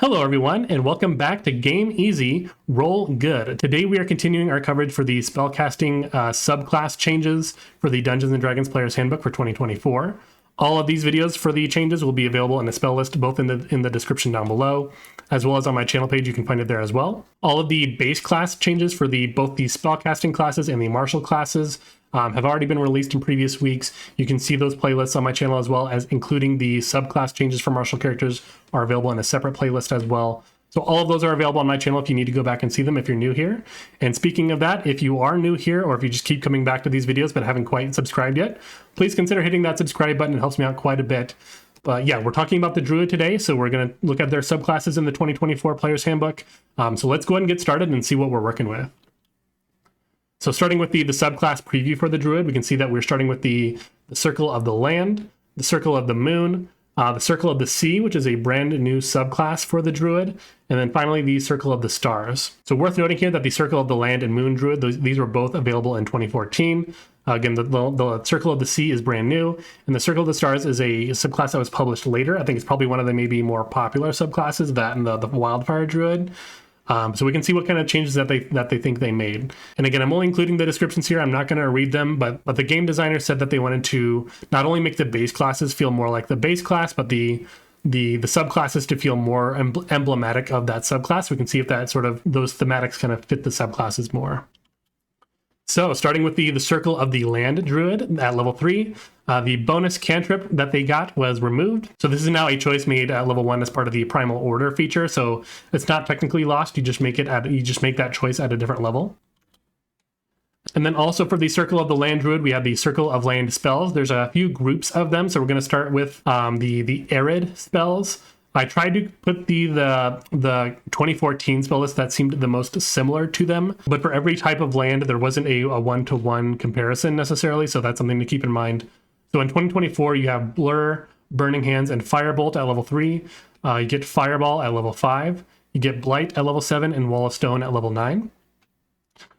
Hello everyone, and welcome back to Game Easy, Roll Good. Today we are continuing our coverage for the spellcasting subclass changes for the Dungeons & Dragons Player's Handbook for 2024. All of these videos for the changes will be available in a spell list, both in the description down below, as well as on my channel page. You can find it there as well. All of the base class changes for both the spellcasting classes and the martial classes have already been released in previous weeks. You can see those playlists on my channel, as well as including the subclass changes for martial characters are available in a separate playlist as well. So all of those are available on my channel if you need to go back and see them if you're new here. And speaking of that, if you are new here, or if you just keep coming back to these videos but haven't quite subscribed yet, please consider hitting that subscribe button. It helps me out quite a bit. But yeah, we're talking about the Druid today, so we're going to look at their subclasses in the 2024 Player's Handbook. So let's go ahead and get started and see what we're working with. So starting with the subclass preview for the Druid, we can see that we're starting with the Circle of the Land, the Circle of the Moon, the Circle of the Sea, which is a brand new subclass for the Druid, and then finally the Circle of the Stars. So worth noting here that the Circle of the Land and Moon Druid, these were both available in 2014. Again, the Circle of the Sea is brand new, and the Circle of the Stars is a subclass that was published later. I think it's probably one of the maybe more popular subclasses, that and the Wildfire Druid. So we can see what kind of changes that they think they made. And again, I'm only including the descriptions here. I'm not going to read them, but the game designer said that they wanted to not only make the base classes feel more like the base class, but the subclasses to feel more emblematic of that subclass. We can see if that those thematics kind of fit the subclasses more. So starting with the Circle of the Land Druid at level 3, the bonus cantrip that they got was removed. So this is now a choice made at level 1 as part of the Primal Order feature. So it's not technically lost. You just make that choice at a different level. And then also for the Circle of the Land Druid, we have the Circle of Land spells. There's a few groups of them. So we're going to start with the Arid spells. I tried to put the 2014 spell list that seemed the most similar to them, but for every type of land, there wasn't a one-to-one comparison necessarily, so that's something to keep in mind. So in 2024, you have Blur, Burning Hands, and Firebolt at level 3. You get Fireball at level 5. You get Blight at level 7, and Wall of Stone at level 9.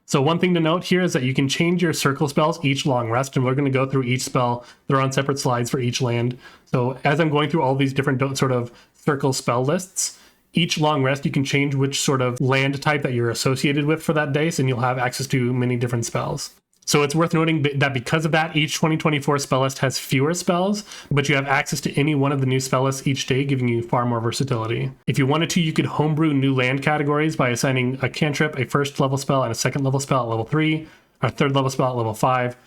So one thing to note here is that you can change your circle spells each long rest, and we're going to go through each spell. They're on separate slides for each land. So as I'm going through all these different sort of circle spell lists, each long rest you can change which sort of land type that you're associated with for that day, and you'll have access to many different spells. So it's worth noting that because of that, each 2024 spell list has fewer spells, but you have access to any one of the new spell lists each day, giving you far more versatility. If you wanted to, you could homebrew new land categories by assigning a cantrip, a first level spell, and a second level spell at level 3, a third level spell at level 5,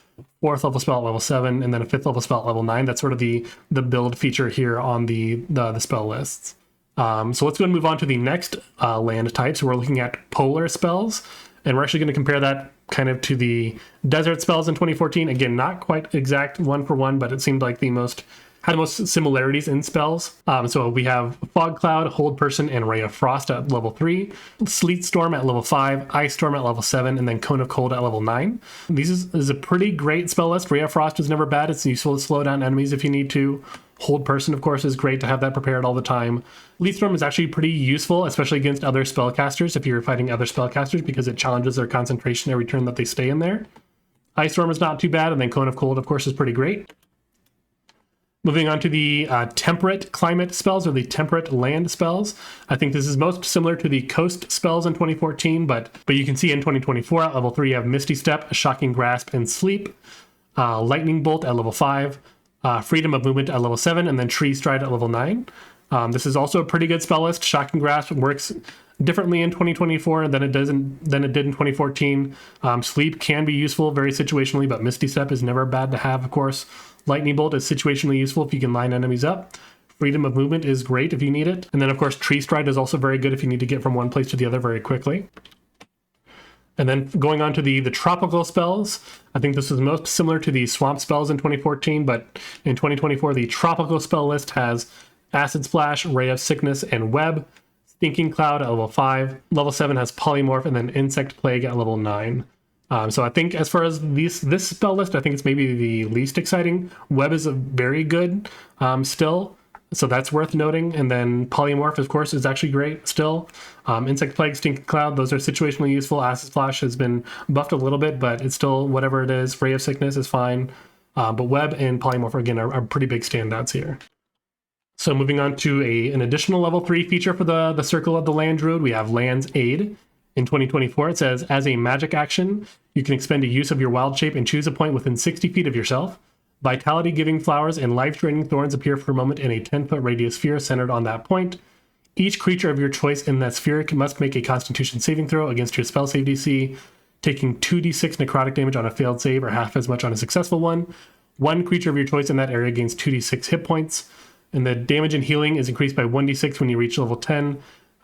fourth level spell at level 7, and then a fifth level spell at level 9. That's sort of the build feature here on the spell lists. So let's go ahead and move on to the next land type. So we're looking at polar spells, and we're actually going to compare that kind of to the desert spells in 2014. Again, not quite exact one for one, but it seemed like had the most similarities in spells. So we have Fog Cloud, Hold Person, and Ray of Frost at level 3, Sleet Storm at level 5, Ice Storm at level 7, and then Cone of Cold at level 9. This is a pretty great spell list. Ray of Frost is never bad. It's useful to slow down enemies if you need to. Hold Person, of course, is great to have that prepared all the time. Sleet Storm is actually pretty useful, especially against other spellcasters if you're fighting other spellcasters, because it challenges their concentration every turn that they stay in there. Ice Storm is not too bad, and then Cone of Cold, of course, is pretty great. Moving on to the temperate climate spells, or the temperate land spells. I think this is most similar to the coast spells in 2014, but you can see in 2024 at level 3 you have Misty Step, Shocking Grasp, and Sleep, Lightning Bolt at level 5, Freedom of Movement at level 7, and then Tree Stride at level 9. This is also a pretty good spell list. Shocking Grasp works differently in 2024 than it did in 2014. Sleep can be useful very situationally, but Misty Step is never bad to have, of course. Lightning Bolt is situationally useful if you can line enemies up. Freedom of Movement is great if you need it. And then, of course, Tree Stride is also very good if you need to get from one place to the other very quickly. And then going on to the tropical spells, I think this is most similar to the swamp spells in 2014, but in 2024, the tropical spell list has Acid Splash, Ray of Sickness, and Web. Stinking Cloud at level 5. Level 7 has Polymorph, and then Insect Plague at level 9. So I think as far as this spell list, I think it's maybe the least exciting. Web is a very good still, so that's worth noting. And then Polymorph, of course, is actually great still. Insect Plague, Stinking Cloud, those are situationally useful. Acid Splash has been buffed a little bit, but it's still whatever it is. Ray of Sickness is fine. But Web and Polymorph, again, are pretty big standouts here. So moving on to an additional level 3 feature for the Circle of the Land Druid, we have Land's Aid. In 2024, it says, as a magic action, you can expend a use of your wild shape and choose a point within 60 feet of yourself. Vitality-giving flowers and life-draining thorns appear for a moment in a 10-foot radius sphere centered on that point. Each creature of your choice in that sphere must make a Constitution saving throw against your spell save DC, taking 2d6 necrotic damage on a failed save or half as much on a successful one. One creature of your choice in that area gains 2d6 hit points, and the damage and healing is increased by 1d6 when you reach level 10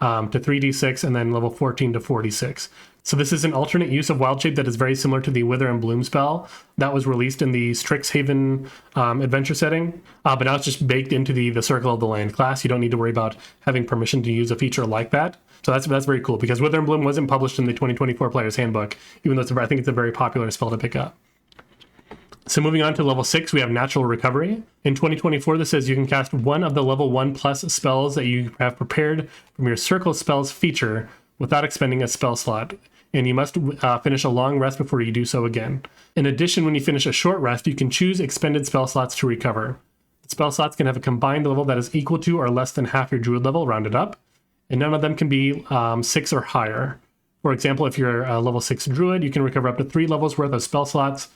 to 3d6, and then level 14 to 4d6. So this is an alternate use of Wild Shape that is very similar to the Wither and Bloom spell that was released in the Strixhaven adventure setting, but now it's just baked into the Circle of the Land class. You don't need to worry about having permission to use a feature like that. So that's very cool, because Wither and Bloom wasn't published in the 2024 Player's Handbook, even though I think it's a very popular spell to pick up. So moving on to level 6, we have Natural Recovery. In 2024, this says you can cast one of the level 1 plus spells that you have prepared from your Circle Spells feature without expending a spell slot, and you must finish a long rest before you do so again. In addition, when you finish a short rest, you can choose expended spell slots to recover. The spell slots can have a combined level that is equal to or less than half your Druid level, rounded up, and none of them can be 6 or higher. For example, if you're a level 6 Druid, you can recover up to 3 levels worth of spell slots.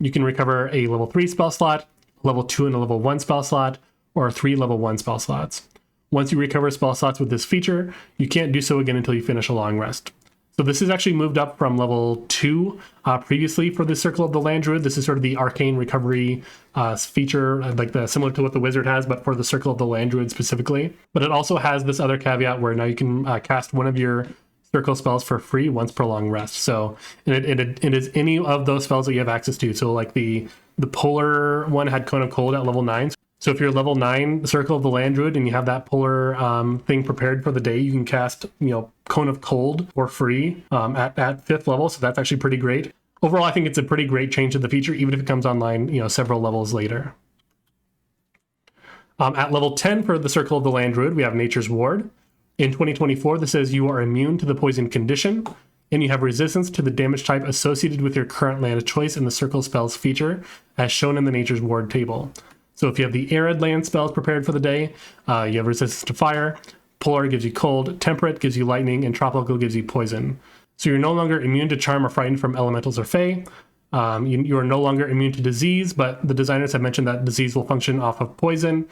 You can recover a level 3 spell slot, level 2 and a level 1 spell slot, or 3 level 1 spell slots. Once you recover spell slots with this feature, you can't do so again until you finish a long rest. So this is actually moved up from level 2 previously for the Circle of the Land Druid. This is sort of the arcane recovery feature, like similar to what the Wizard has, but for the Circle of the Land Druid specifically. But it also has this other caveat where now you can cast one of your Circle spells for free once per long rest. So it is any of those spells that you have access to. So like the Polar one had Cone of Cold at level 9. So if you're level 9 Circle of the Land Druid and you have that Polar thing prepared for the day, you can cast Cone of Cold for free at 5th level. So that's actually pretty great. Overall, I think it's a pretty great change to the feature, even if it comes online several levels later. At level 10 for the Circle of the Land Druid, we have Nature's Ward. In 2024, this says you are immune to the poison condition, and you have resistance to the damage type associated with your current land of choice in the Circle Spells feature, as shown in the Nature's Ward table. So if you have the arid land spells prepared for the day, you have resistance to fire, polar gives you cold, temperate gives you lightning, and tropical gives you poison. So you're no longer immune to charm or frightened from elementals or fae. You are no longer immune to disease, but the designers have mentioned that disease will function off of poison.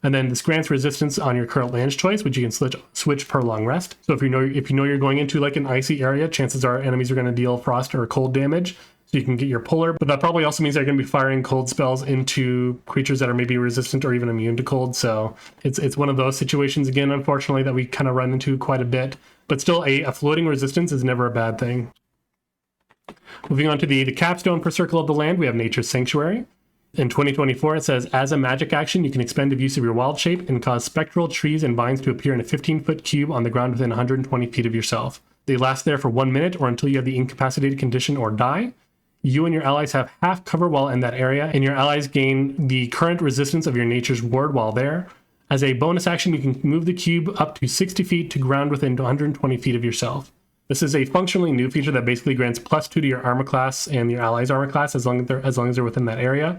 And then this grants resistance on your current land choice, which you can switch per long rest. So if you know you're going into like an icy area, chances are enemies are going to deal frost or cold damage. So you can get your polar, but that probably also means they're going to be firing cold spells into creatures that are maybe resistant or even immune to cold. So it's one of those situations, again, unfortunately, that we kind of run into quite a bit. But still, a floating resistance is never a bad thing. Moving on to the capstone for Circle of the Land, we have Nature's Sanctuary. In 2024, it says, as a magic action, you can expend the use of your wild shape and cause spectral trees and vines to appear in a 15-foot cube on the ground within 120 feet of yourself. They last there for 1 minute or until you have the incapacitated condition or die. You and your allies have half cover while in that area, and your allies gain the current resistance of your Nature's Ward while there. As a bonus action, you can move the cube up to 60 feet to ground within 120 feet of yourself. This is a functionally new feature that basically grants +2 to your armor class and your allies' armor class as long as they're within that area,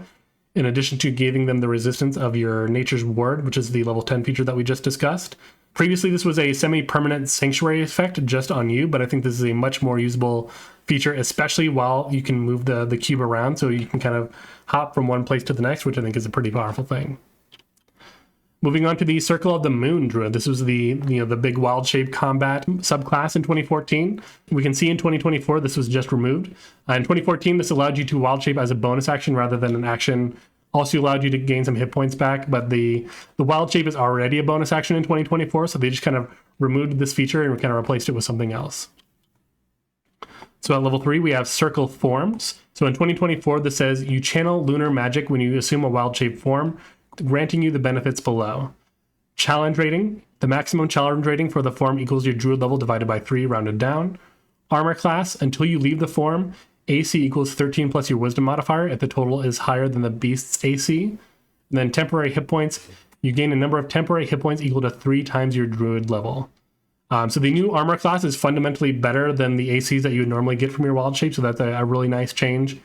in addition to giving them the resistance of your Nature's Ward, which is the level 10 feature that we just discussed. Previously, this was a semi-permanent sanctuary effect just on you, but I think this is a much more usable feature, especially while you can move the cube around, so you can kind of hop from one place to the next, which I think is a pretty powerful thing. Moving on to the Circle of the Moon Druid. This was the big wild shape combat subclass in 2014. We can see in 2024 this was just removed. In 2014, this allowed you to wild shape as a bonus action rather than an action. Also allowed you to gain some hit points back, but the wild shape is already a bonus action in 2024, so they just kind of removed this feature and kind of replaced it with something else. So at level 3, we have Circle Forms. So in 2024, this says you channel lunar magic when you assume a wild shape form, granting you the benefits below. Challenge rating. The maximum challenge rating for the form equals your Druid level divided by 3, rounded down. Armor class. Until you leave the form, AC equals 13 plus your Wisdom modifier if the total is higher than the beast's AC. And then temporary hit points. You gain a number of temporary hit points equal to 3 times your Druid level. So the new armor class is fundamentally better than the ACs that you would normally get from your wild shape, so that's a really nice change.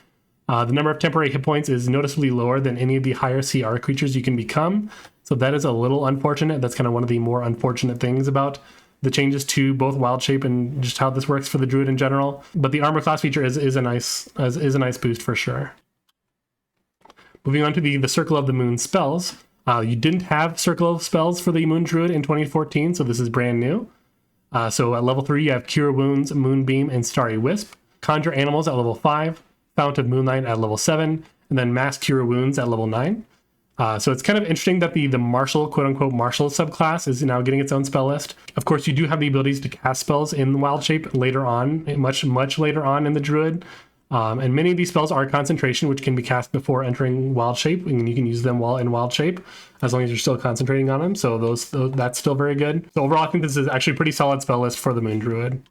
The number of temporary hit points is noticeably lower than any of the higher CR creatures you can become, So that is a little unfortunate. That's kind of one of the more unfortunate things about the changes to both wild shape and just how this works for the Druid in general. But the armor class feature is a nice boost for sure. Moving on to the Circle of the Moon spells. You didn't have Circle of Spells for the Moon Druid in 2014, so this is brand new. So at level 3, you have Cure Wounds, Moonbeam, and Starry Wisp. Conjure Animals at level 5, Fount of Moonlight at level 7, and then Mass Cure Wounds at level 9. So it's kind of interesting that the martial, quote-unquote martial subclass is now getting its own spell list. Of course, you do have the abilities to cast spells in wild shape later on, much later on in the Druid. And many of these spells are concentration, which can be cast before entering wild shape, and you can use them while in wild shape, as long as you're still concentrating on them. So that's still very good. So overall, I think this is actually a pretty solid spell list for the Moon Druid.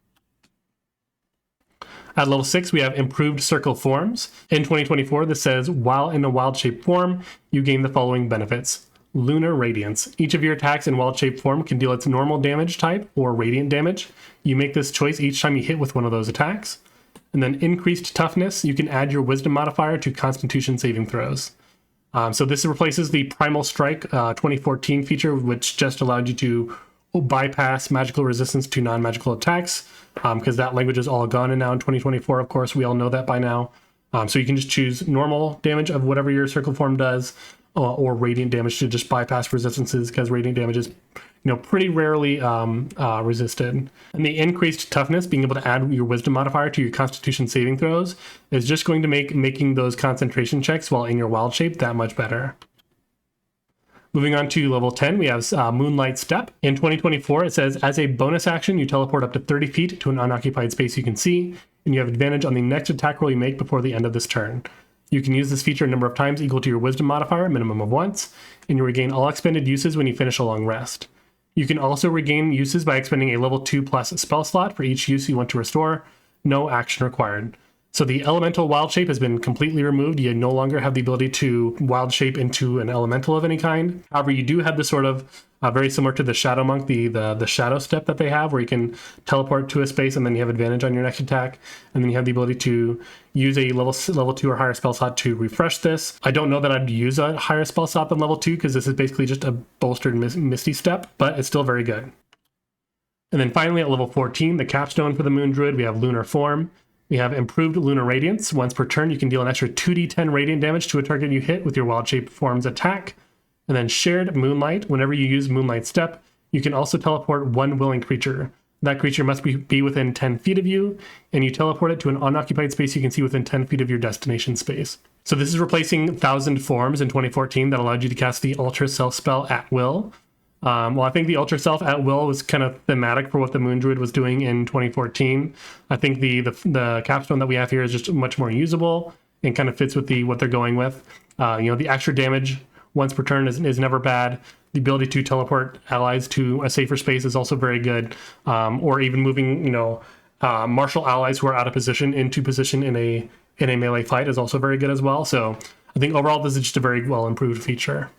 At level 6, we have Improved Circle Forms. In 2024, this says, while in a wild shape form, you gain the following benefits. Lunar Radiance. Each of your attacks in wild shape form can deal its normal damage type or radiant damage. You make this choice each time you hit with one of those attacks. And then Increased Toughness. You can add your Wisdom modifier to Constitution saving throws. So this replaces the Primal Strike 2014 feature, which just allowed you to bypass magical resistance to non-magical attacks, because that language is all gone and now in 2024. Of course, we all know that by now. So you can just choose normal damage of whatever your circle form does, or radiant damage to just bypass resistances, because radiant damage is pretty rarely resisted. And the Increased Toughness, being able to add your Wisdom modifier to your Constitution saving throws, is just going to make making those concentration checks while in your wild shape that much better. Moving on to level 10, we have Moonlight Step. In 2024, it says, as a bonus action, you teleport up to 30 feet to an unoccupied space you can see, and you have advantage on the next attack roll you make before the end of this turn. You can use this feature a number of times equal to your Wisdom modifier, a minimum of once, and you regain all expended uses when you finish a long rest. You can also regain uses by expending a level 2 plus spell slot for each use you want to restore. No action required. So the elemental wild shape has been completely removed. You no longer have the ability to wild shape into an elemental of any kind. However, you do have this sort of very similar to the Shadow Monk, the shadow step that they have, where you can teleport to a space and then you have advantage on your next attack. And then you have the ability to use a level 2 or higher spell slot to refresh this. I don't know that I'd use a higher spell slot than level 2, because this is basically just a bolstered Misty Step, but it's still very good. And then finally at level 14, the capstone for the Moon Druid, we have Lunar Form. We have Improved Lunar Radiance. Once per turn, you can deal an extra 2d10 radiant damage to a target you hit with your wild shape form's attack. And then Shared Moonlight. Whenever you use Moonlight Step, you can also teleport one willing creature. That creature must be within 10 feet of you, and you teleport it to an unoccupied space you can see within 10 feet of your destination space. So this is replacing 1,000 Forms in 2014 that allowed you to cast the Ultra Self spell at will. Well, I think the Ultra Self at will was kind of thematic for what the Moon Druid was doing in 2014. I think the capstone that we have here is just much more usable and kind of fits with what they're going with. The extra damage once per turn is never bad. The ability to teleport allies to a safer space is also very good. Or even moving, martial allies who are out of position into position in a melee fight is also very good as well. So I think overall this is just a very well improved feature.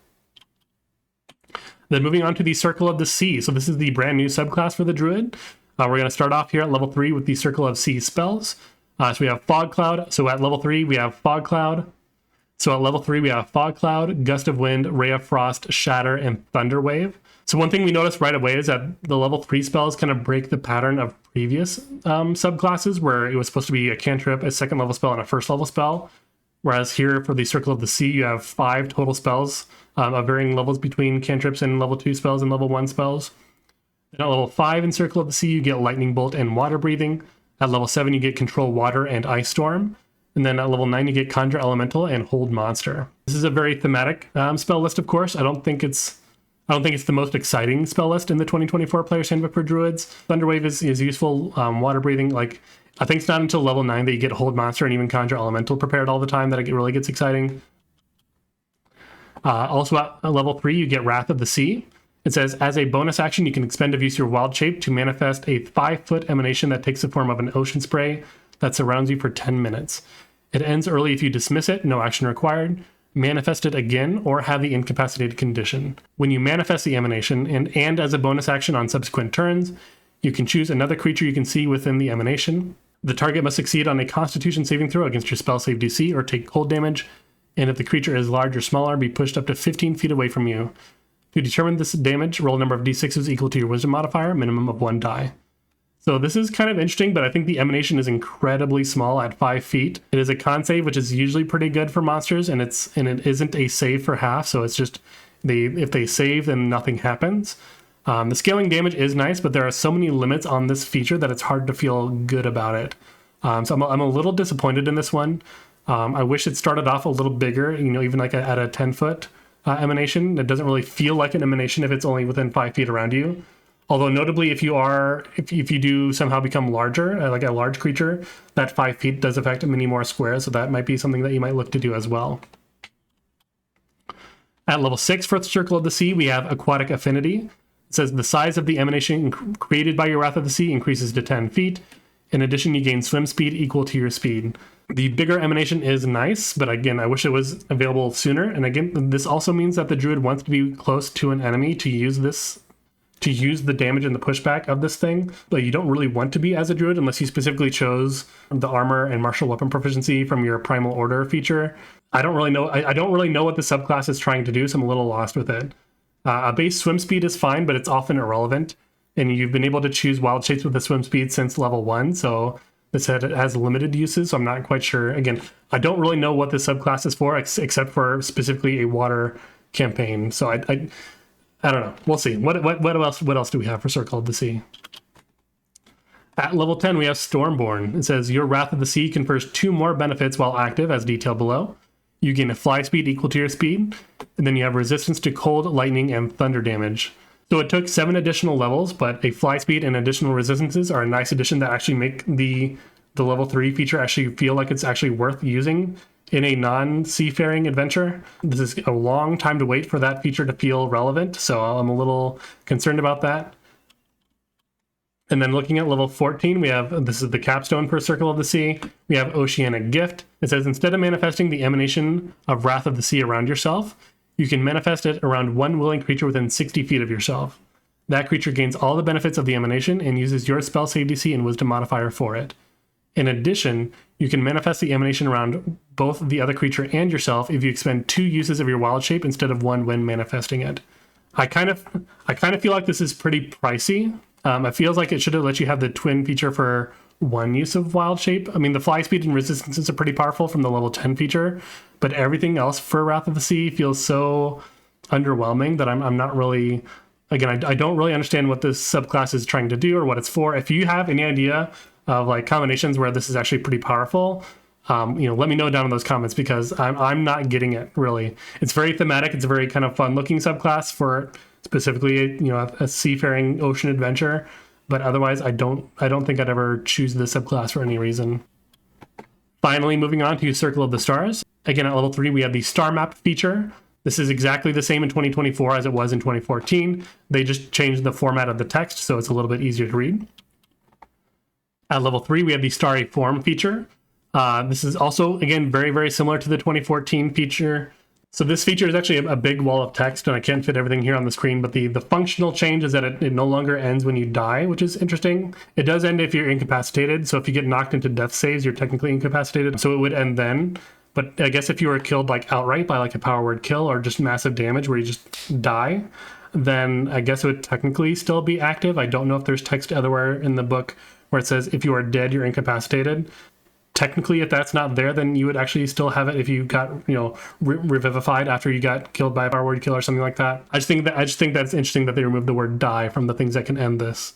Then moving on to the Circle of the Sea. So this is the brand new subclass for the Druid. We're going to start off here at level 3 with the Circle of Sea spells. So we have Fog Cloud. So at level 3, we have Fog Cloud. So at level 3, we have Fog Cloud, Gust of Wind, Ray of Frost, Shatter, and Thunder Wave. So one thing we noticed right away is that the level 3 spells kind of break the pattern of previous subclasses, where it was supposed to be a cantrip, a second level spell, and a first level spell. Whereas here for the Circle of the Sea, you have 5 total spells of varying levels between cantrips and level 2 spells and level 1 spells. Then at level 5 in Circle of the Sea, you get Lightning Bolt and Water Breathing. At level 7, you get Control Water and Ice Storm. And then at level 9, you get Conjure Elemental and Hold Monster. This is a very thematic spell list, of course. I don't think it's the most exciting spell list in the 2024 Player's Handbook for Druids. Thunderwave is useful. Water Breathing, I think it's not until level 9 that you get Hold Monster and even Conjure Elemental prepared all the time that it really gets exciting. Also at level 3, you get Wrath of the Sea. It says, as a bonus action, you can expend of use your wild shape to manifest a 5-foot emanation that takes the form of an ocean spray that surrounds you for 10 minutes. It ends early if you dismiss it, no action required. Manifest it again, or have the incapacitated condition. When you manifest the emanation, and as a bonus action on subsequent turns, you can choose another creature you can see within the emanation. The target must succeed on a Constitution saving throw against your spell save DC or take cold damage, and if the creature is large or smaller, be pushed up to 15 feet away from you. To determine this damage, roll a number of d6s equal to your wisdom modifier, minimum of 1 die. So this is kind of interesting, but I think the emanation is incredibly small at 5 feet. It is a con save, which is usually pretty good for monsters, and it isn't a save for half, so it's just if they save, then nothing happens. The scaling damage is nice, but there are so many limits on this feature that it's hard to feel good about it. So I'm a little disappointed in this one. I wish it started off a little bigger, even like at a 10-foot emanation. It doesn't really feel like an emanation if it's only within 5 feet around you. Although notably, if you do somehow become larger, like a large creature, that 5 feet does affect many more squares, so that might be something that you might look to do as well. At level 6 for Circle of the Sea, we have Aquatic Affinity. It says the size of the emanation created by your Wrath of the Sea increases to 10 feet. In addition, you gain swim speed equal to your speed. The bigger emanation is nice, but again, I wish it was available sooner. And again, this also means that the Druid wants to be close to an enemy to use the damage and the pushback of this thing, but you don't really want to be as a Druid unless you specifically chose the armor and martial weapon proficiency from your Primal Order feature. I don't really know. I don't really know what the subclass is trying to do, so I'm a little lost with it. A base swim speed is fine, but it's often irrelevant, and you've been able to choose wild shapes with the swim speed since level 1, so this has limited uses, so I'm not quite sure. Again, I don't really know what the subclass is for, except for specifically a water campaign, so I don't know. We'll see. What else do we have for Circle of the Sea? At level 10, we have Stormborn. It says, your Wrath of the Sea confers 2 more benefits while active, as detailed below. You gain a fly speed equal to your speed, and then you have resistance to cold, lightning, and thunder damage. So it took 7 additional levels, but a fly speed and additional resistances are a nice addition that actually make the level 3 feature actually feel like it's actually worth using in a non-seafaring adventure. This is a long time to wait for that feature to feel relevant, so I'm a little concerned about that. And then looking at level 14, this is the capstone for Circle of the Sea. We have Oceanic Gift. It says, instead of manifesting the emanation of Wrath of the Sea around yourself, you can manifest it around one willing creature within 60 feet of yourself. That creature gains all the benefits of the emanation and uses your spell save DC and wisdom modifier for it. In addition, you can manifest the emanation around both the other creature and yourself if you expend 2 uses of your wild shape instead of 1 when manifesting it. I kind of feel like this is pretty pricey. It feels like it should have let you have the twin feature for 1 use of wild shape. I mean, the fly speed and resistances are pretty powerful from the level 10 feature, but everything else for Wrath of the Sea feels so underwhelming that I'm not really. Again, I don't really understand what this subclass is trying to do or what it's for. If you have any idea of like combinations where this is actually pretty powerful, let me know down in those comments, because I'm not getting it really. It's very thematic. It's a very kind of fun looking subclass for specifically a seafaring ocean adventure, but otherwise I don't think I'd ever choose this subclass for any reason. Finally, moving on to Circle of the Stars. Again, at level 3, we have the star map feature. This is exactly the same in 2024 as it was in 2014. They just changed the format of the text, so it's a little bit easier to read. At level 3, we have the Starry Form feature. This is also, again, very, very similar to the 2014 feature. So this feature is actually a big wall of text, and I can't fit everything here on the screen, but the functional change is that it no longer ends when you die, which is interesting. It does end if you're incapacitated, so if you get knocked into death saves, you're technically incapacitated, so it would end then. But I guess if you were killed like outright by like a power word kill or just massive damage where you just die, then I guess it would technically still be active. I don't know if there's text elsewhere in the book where it says if you are dead, you're incapacitated. Technically, if that's not there, then you would actually still have it if you got, revivified after you got killed by a power word kill or something like that. I just think that's interesting that they removed the word die from the things that can end this.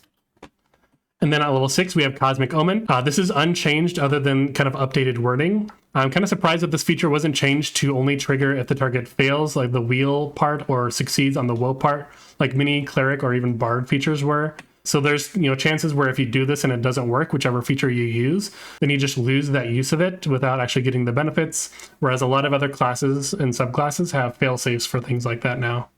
And then at level 6, we have Cosmic Omen. This is unchanged other than kind of updated wording. I'm kind of surprised that this feature wasn't changed to only trigger if the target fails, like the wheel part, or succeeds on the woe part, like many cleric or even bard features were. So there's chances where if you do this and it doesn't work, whichever feature you use, then you just lose that use of it without actually getting the benefits. Whereas a lot of other classes and subclasses have fail safes for things like that now.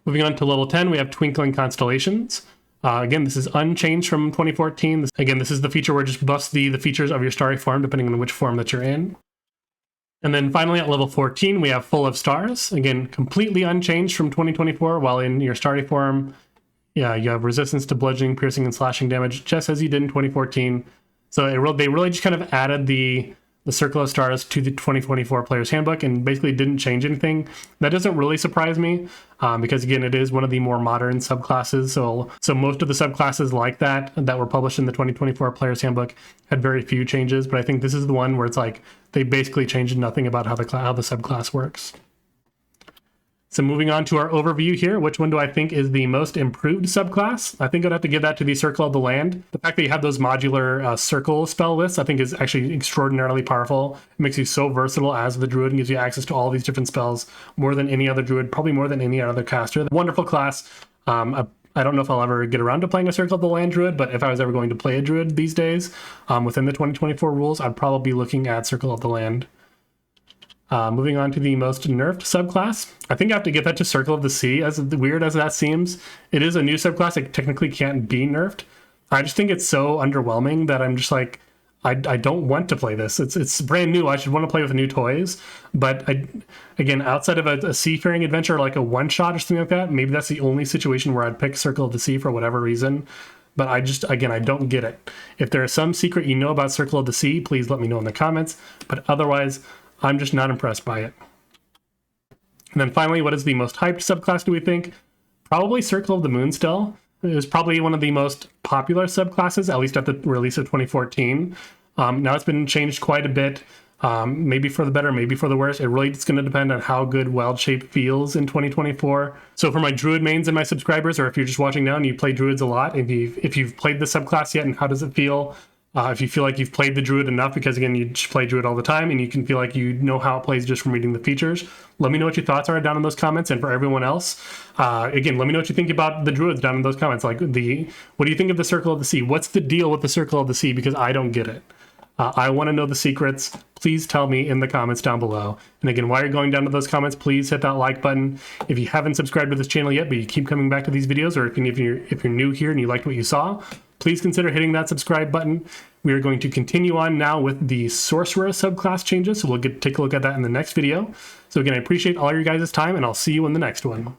Moving on to level 10, we have Twinkling Constellations. Again, this is unchanged from 2014. This is the feature where it just buffs the features of your starry form depending on which form that you're in. And then finally at level 14, we have Full of Stars. Again, completely unchanged from 2024, while in your starry form, you have resistance to bludgeoning, piercing, and slashing damage, just as you did in 2014. So they really just kind of added the the Circle of Stars to the 2024 Player's Handbook and basically didn't change anything. That doesn't really surprise me because, again, it is one of the more modern subclasses. So most of the subclasses like that were published in the 2024 Player's Handbook had very few changes, but I think this is the one where it's like they basically changed nothing about how the subclass works. So moving on to our overview here, which one do I think is the most improved subclass? I think I'd have to give that to the Circle of the Land. The fact that you have those modular circle spell lists, I think is actually extraordinarily powerful. It makes you so versatile as the Druid and gives you access to all these different spells more than any other Druid, probably more than any other caster. Wonderful class. I don't know if I'll ever get around to playing a Circle of the Land Druid, but if I was ever going to play a Druid these days within the 2024 rules, I'd probably be looking at Circle of the Land. Moving on to the most nerfed subclass. I think I have to give that to Circle of the Sea, as weird as that seems. It is a new subclass. It technically can't be nerfed. I just think it's so underwhelming that I'm just like, I don't want to play this. It's brand new. I should want to play with new toys. But again, outside of a seafaring adventure, like a one-shot or something like that, maybe that's the only situation where I'd pick Circle of the Sea for whatever reason. But I don't get it. If there is some secret you know about Circle of the Sea, please let me know in the comments. But otherwise, I'm just not impressed by it. And then finally, what is the most hyped subclass, do we think? Probably Circle of the Moon still. It was probably one of the most popular subclasses, at least at the release of 2014. Now it's been changed quite a bit, maybe for the better, maybe for the worse. It really is going to depend on how good Wild Shape feels in 2024. So for my Druid mains and my subscribers, or if you're just watching now and you play Druids a lot, if you've played the subclass yet and how does it feel? If you feel like you've played the Druid enough, because again, you just play Druid all the time and you can feel like you know how it plays just from reading the features, let me know what your thoughts are down in those comments. And for everyone else, again, let me know what you think about the Druids down in those comments. Like what do you think of the Circle of the Sea? What's the deal with the Circle of the Sea? Because I don't get it. I want to know the secrets. Please tell me in the comments down below. And again, while you're going down to those comments, please hit that like button. If you haven't subscribed to this channel yet, but you keep coming back to these videos, or if you're new here and you liked what you saw, please consider hitting that subscribe button. We are going to continue on now with the Sorcerer subclass changes, so we'll take a look at that in the next video. So again, I appreciate all your guys' time, and I'll see you in the next one.